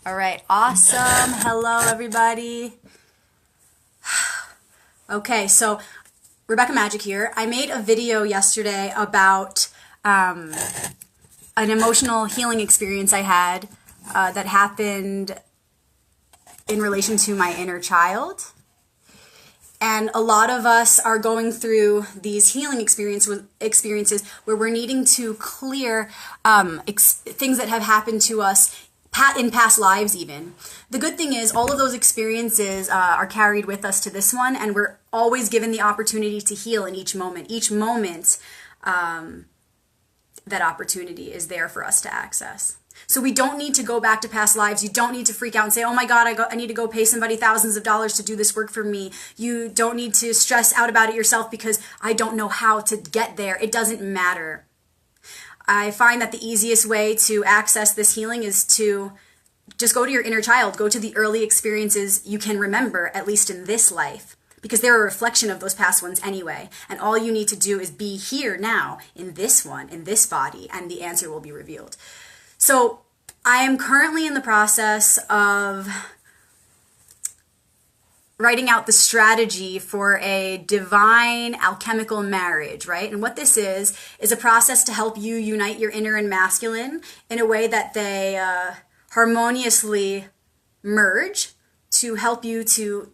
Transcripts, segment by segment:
All right, awesome. Hello, everybody. Okay, so Rebecca Magic here. I made a video yesterday about an emotional healing experience I had that happened in relation to my inner child. And a lot of us are going through these healing experiences where we're needing to clear things that have happened to us in past lives even. The good thing is all of those experiences are carried with us to this one, and we're always given the opportunity to heal in each moment. Each moment, that opportunity is there for us to access. So we don't need to go back to past lives. You don't need to freak out and say, oh my God, I need to go pay somebody thousands of dollars to do this work for me. You don't need to stress out about it yourself because I don't know how to get there. It doesn't matter. I find that the easiest way to access this healing is to just go to your inner child, go to the early experiences you can remember, at least in this life, because they're a reflection of those past ones anyway. And all you need to do is be here now in this one, in this body, and the answer will be revealed. So I am currently in the process of writing out the strategy for a divine alchemical marriage, right? And what this is a process to help you unite your inner and masculine in a way that they harmoniously merge to help you to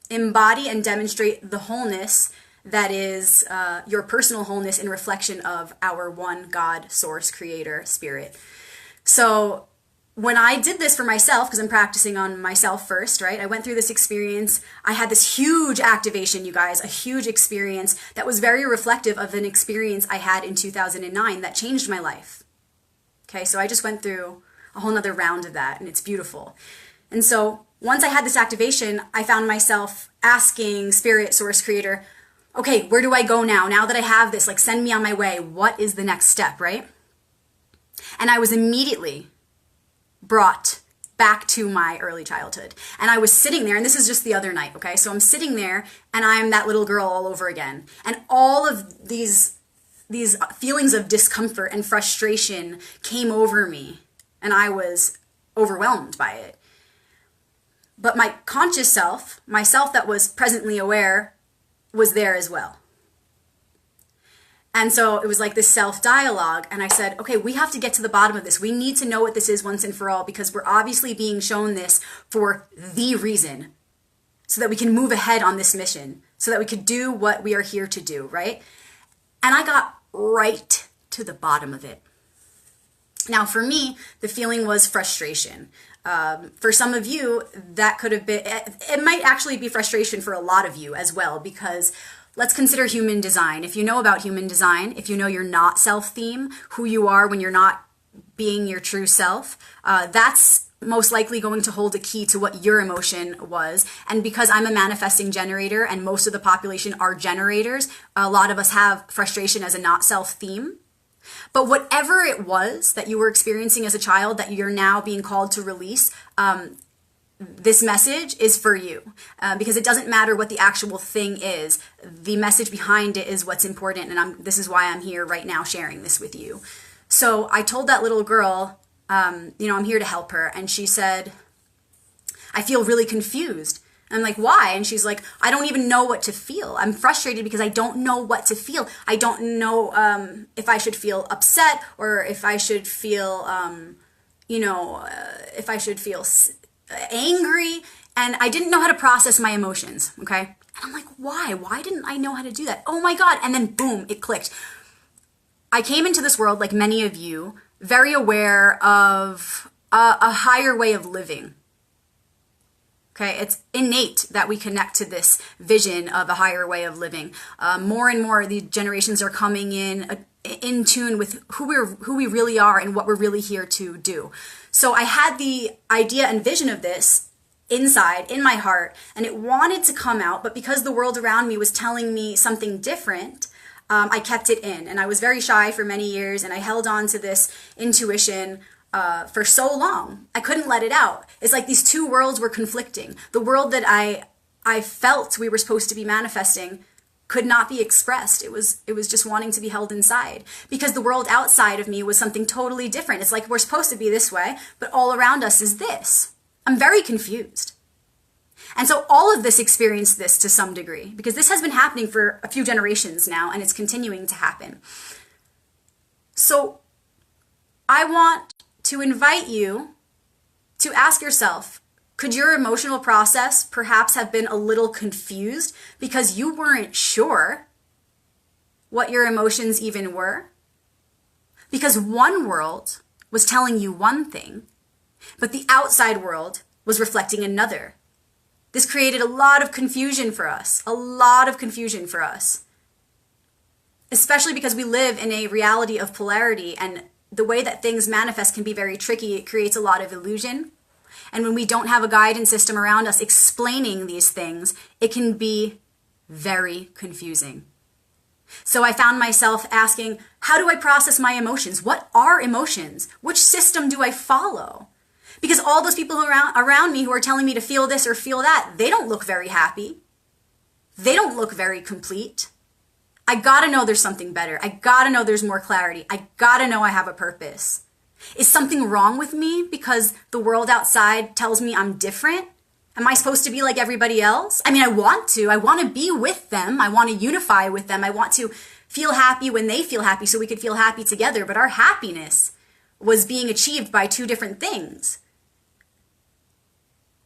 embody and demonstrate the wholeness that is your personal wholeness in reflection of our one God, source, creator, spirit. So when I did this for myself, because I'm practicing on myself first, right? I went through this experience. I had this huge activation, you guys, a huge experience that was very reflective of an experience I had in 2009 that changed my life. Okay, so I just went through a whole nother round of that, and it's beautiful. And so once I had this activation, I found myself asking Spirit, Source, Creator, okay, where do I go now? Now that I have this, like, send me on my way. What is the next step, right? And I was immediately brought back to my early childhood. And I was sitting there, and this is just the other night, okay? So I'm sitting there, and I'm that little girl all over again. And all of these feelings of discomfort and frustration came over me, and I was overwhelmed by it. But my conscious self, myself that was presently aware, was there as well. And so it was like this self-dialogue, and I said, okay, we have to get to the bottom of this. We need to know what this is once and for all, because we're obviously being shown this for the reason, so that we can move ahead on this mission, so that we could do what we are here to do, right? And I got right to the bottom of it. Now, for me, the feeling was frustration. For some of you, that could have been, it might actually be frustration for a lot of you as well, because let's consider human design. If you know about human design, if you know your not self theme, who you are when you're not being your true self, that's most likely going to hold a key to what your emotion was. And because I'm a manifesting generator and most of the population are generators, a lot of us have frustration as a not self theme. But whatever it was that you were experiencing as a child that you're now being called to release, this message is for you, because it doesn't matter what the actual thing is. The message behind it is what's important, and this is why I'm here right now sharing this with you. So I told that little girl, I'm here to help her, and she said, I feel really confused. I'm like, why? And she's like, I don't even know what to feel. I'm frustrated because I don't know what to feel. I don't know if I should feel upset or if I should feel, if I should feel angry, and I didn't know how to process my emotions, okay? And I'm like, why? Why didn't I know how to do that? Oh my God. And then boom, it clicked. I came into this world, like many of you, very aware of a higher way of living. Okay, it's innate that we connect to this vision of a higher way of living. More and more, the generations are coming in tune with who we really are and what we're really here to do. So I had the idea and vision of this inside, in my heart, and it wanted to come out, but because the world around me was telling me something different, I kept it in. And I was very shy for many years, and I held on to this intuition for so long. I couldn't let it out. It's like these two worlds were conflicting. The world that I felt we were supposed to be manifesting could not be expressed. It was just wanting to be held inside, because the world outside of me was something totally different. It's like we're supposed to be this way, but all around us is this. I'm very confused. And so all of this experienced this to some degree, because this has been happening for a few generations now, and it's continuing to happen. So I want to invite you to ask yourself, could your emotional process perhaps have been a little confused because you weren't sure what your emotions even were? Because one world was telling you one thing, but the outside world was reflecting another. This created a lot of confusion for us, especially because we live in a reality of polarity, and the way that things manifest can be very tricky. It creates a lot of illusion. And when we don't have a guidance system around us explaining these things, it can be very confusing. So I found myself asking, how do I process my emotions? What are emotions? Which system do I follow? Because all those people around me who are telling me to feel this or feel that, they don't look very happy. They don't look very complete. I gotta know there's something better. I gotta know there's more clarity. I gotta know I have a purpose. Is something wrong with me because the world outside tells me I'm different? Am I supposed to be like everybody else? I mean, I want to be with them. I want to unify with them. I want to feel happy when they feel happy so we could feel happy together. But our happiness was being achieved by two different things.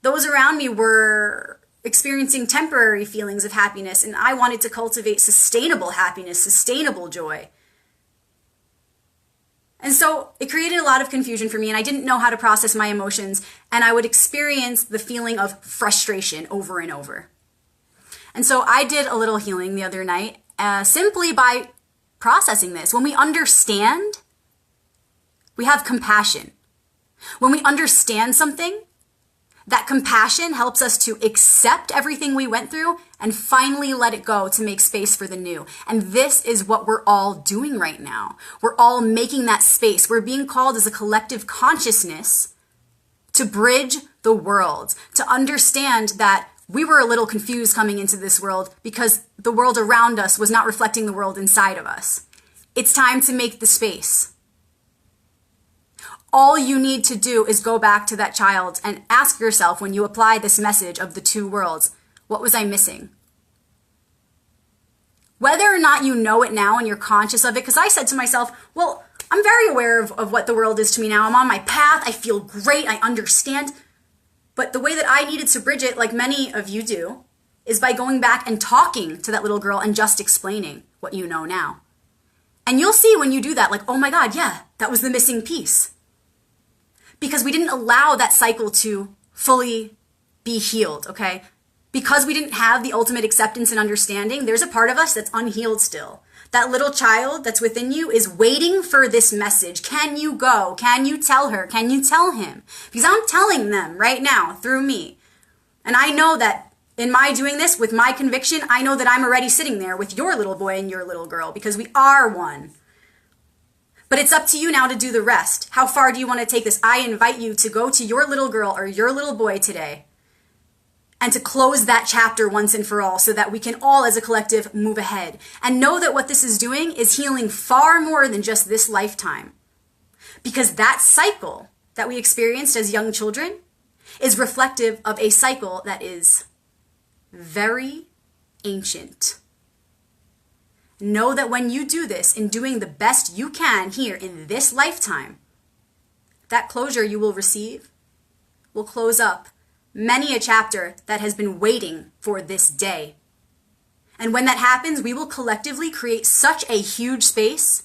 Those around me were experiencing temporary feelings of happiness, and I wanted to cultivate sustainable happiness, sustainable joy. And so it created a lot of confusion for me, and I didn't know how to process my emotions, and I would experience the feeling of frustration over and over. And so I did a little healing the other night, simply by processing this. When we understand, we have compassion. When we understand something, that compassion helps us to accept everything we went through and finally let it go to make space for the new. And this is what we're all doing right now. We're all making that space. We're being called as a collective consciousness to bridge the world, to understand that we were a little confused coming into this world because the world around us was not reflecting the world inside of us. It's time to make the space. All you need to do is go back to that child and ask yourself, when you apply this message of the two worlds, what was I missing? Whether or not you know it now and you're conscious of it, because I said to myself, well, I'm very aware of what the world is to me now. I'm on my path. I feel great. I understand. But the way that I needed to bridge it, like many of you do, is by going back and talking to that little girl and just explaining what you know now. And you'll see when you do that, like, oh my God, yeah, that was the missing piece. Because we didn't allow that cycle to fully be healed, okay? Because we didn't have the ultimate acceptance and understanding, there's a part of us that's unhealed still. That little child that's within you is waiting for this message. Can you go? Can you tell her? Can you tell him? Because I'm telling them right now through me. And I know that in my doing this with my conviction, I know that I'm already sitting there with your little boy and your little girl, because we are one. But it's up to you now to do the rest. How far do you want to take this? I invite you to go to your little girl or your little boy today and to close that chapter once and for all, so that we can all as a collective move ahead. And know that what this is doing is healing far more than just this lifetime. Because that cycle that we experienced as young children is reflective of a cycle that is very ancient. Know that when you do this, in doing the best you can here in this lifetime, that closure you will receive will close up many a chapter that has been waiting for this day. And when that happens, we will collectively create such a huge space.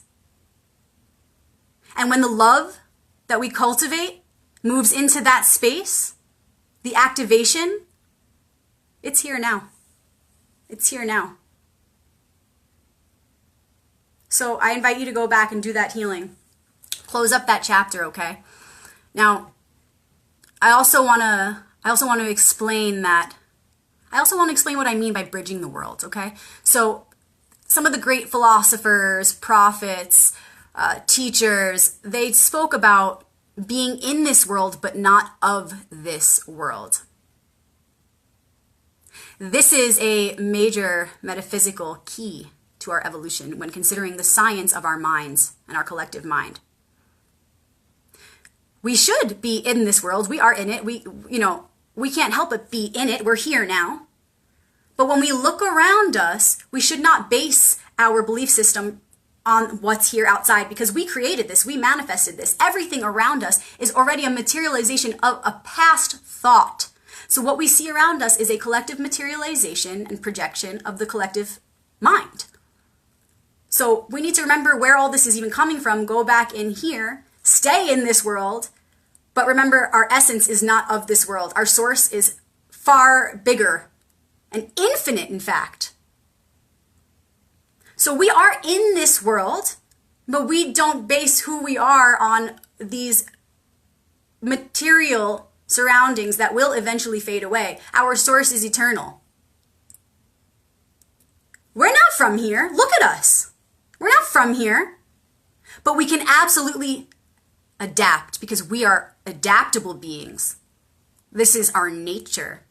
And when the love that we cultivate moves into that space, the activation, it's here now. It's here now. So I invite you to go back and do that healing. Close up that chapter, okay? Now, I also want to explain what I mean by bridging the world, okay? So some of the great philosophers, prophets, teachers, they spoke about being in this world but not of this world. This is a major metaphysical key to our evolution when considering the science of our minds and our collective mind. We should be in this world. We are in it. We can't help but be in it. We're here now. But when we look around us, we should not base our belief system on what's here outside, because we created this, we manifested this. Everything around us is already a materialization of a past thought. So what we see around us is a collective materialization and projection of the collective mind. So we need to remember where all this is even coming from, go back in here, stay in this world, but remember our essence is not of this world. Our source is far bigger and infinite, in fact. So we are in this world, but we don't base who we are on these material surroundings that will eventually fade away. Our source is eternal. We're not from here. Look at us. We're not from here. But we can absolutely adapt because we are adaptable beings. This is our nature.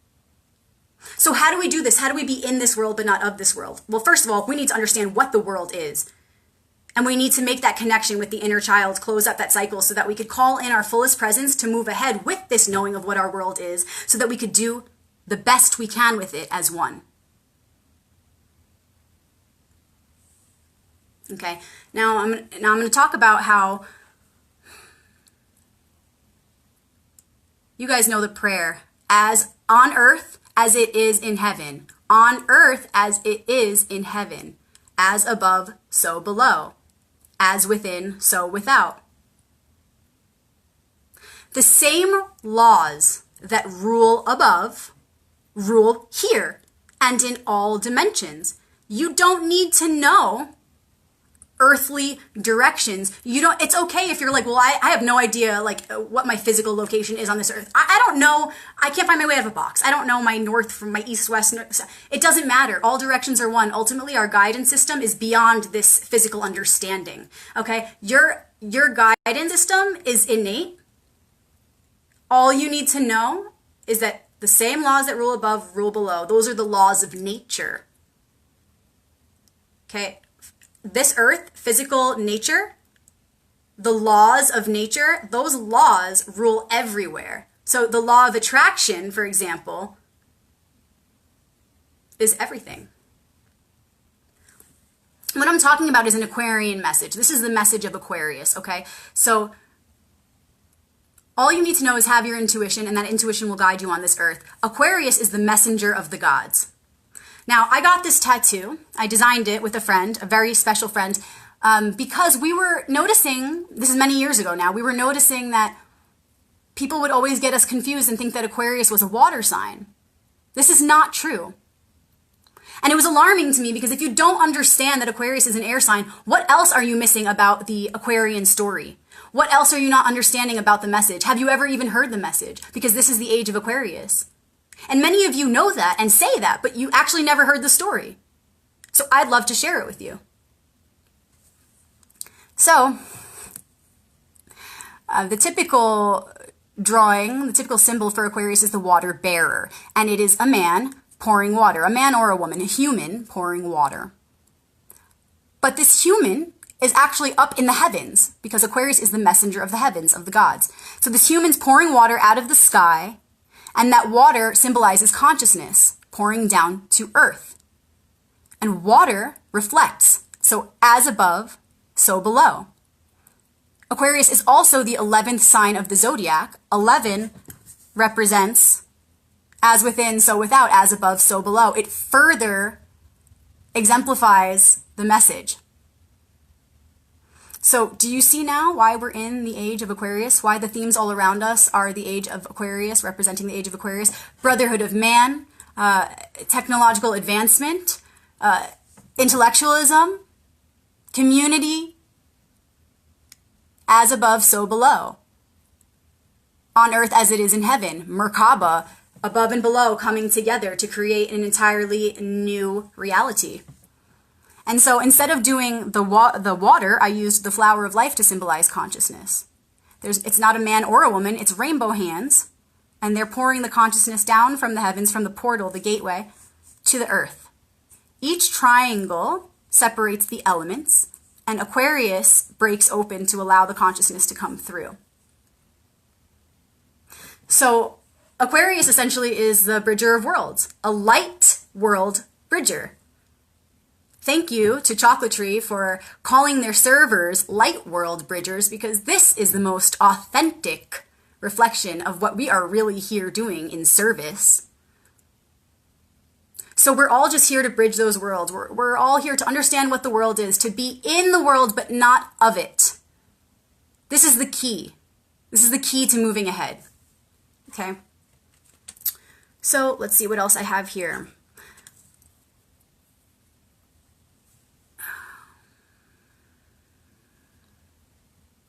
So how do we do this? How do we be in this world but not of this world? Well, first of all, we need to understand what the world is. And we need to make that connection with the inner child, close up that cycle so that we could call in our fullest presence to move ahead with this knowing of what our world is so that we could do the best we can with it as one. Okay, now I'm going to talk about how you guys know the prayer, as on earth as it is in heaven, on earth as it is in heaven, as above, so below, as within, so without. The same laws that rule above rule here and in all dimensions. You don't need to know earthly directions. It's okay if you're like, well, I have no idea like what my physical location is on this earth. I don't know. I can't find my way out of a box. I don't know my north from my east, west. It doesn't matter. All directions are one. Ultimately, our guidance system is beyond this physical understanding. Okay. Your guidance system is innate. All you need to know is that the same laws that rule above rule below. Those are the laws of nature. Okay. This earth, physical nature, the laws of nature, those laws rule everywhere. So the law of attraction, for example, is everything. What I'm talking about is an Aquarian message. This is the message of Aquarius, okay? So all you need to know is have your intuition, and that intuition will guide you on this earth. Aquarius is the messenger of the gods. Now, I got this tattoo. I designed it with a friend, a very special friend, because we were noticing, this is many years ago now, we were noticing that people would always get us confused and think that Aquarius was a water sign. This is not true. And it was alarming to me because if you don't understand that Aquarius is an air sign, what else are you missing about the Aquarian story? What else are you not understanding about the message? Have you ever even heard the message? Because this is the age of Aquarius. And many of you know that and say that, but you actually never heard the story. So I'd love to share it with you. So, the typical drawing, the typical symbol for Aquarius is the water bearer. And it is a man pouring water, a man or a woman, a human pouring water. But this human is actually up in the heavens because Aquarius is the messenger of the heavens, of the gods. So this human's pouring water out of the sky. And that water symbolizes consciousness pouring down to earth. And water reflects. So as above, so below. Aquarius is also the 11th sign of the zodiac. 11 represents as within, so without, as above, so below. It further exemplifies the message. So do you see now why we're in the age of Aquarius? Why the themes all around us are the age of Aquarius, representing the age of Aquarius? Brotherhood of man, technological advancement, intellectualism, community, as above, so below. On earth as it is in heaven, Merkaba, above and below coming together to create an entirely new reality. And so instead of doing the water, I used the flower of life to symbolize consciousness. It's not a man or a woman, it's rainbow hands, and they're pouring the consciousness down from the heavens, from the portal, the gateway, to the earth. Each triangle separates the elements, and Aquarius breaks open to allow the consciousness to come through. So Aquarius essentially is the bridger of worlds, a light world bridger. Thank you to Chocolatry for calling their servers light world bridgers, because this is the most authentic reflection of what we are really here doing in service. So we're all just here to bridge those worlds. We're all here to understand what the world is, to be in the world but not of it. This is the key. This is the key to moving ahead. Okay? So let's see what else I have here.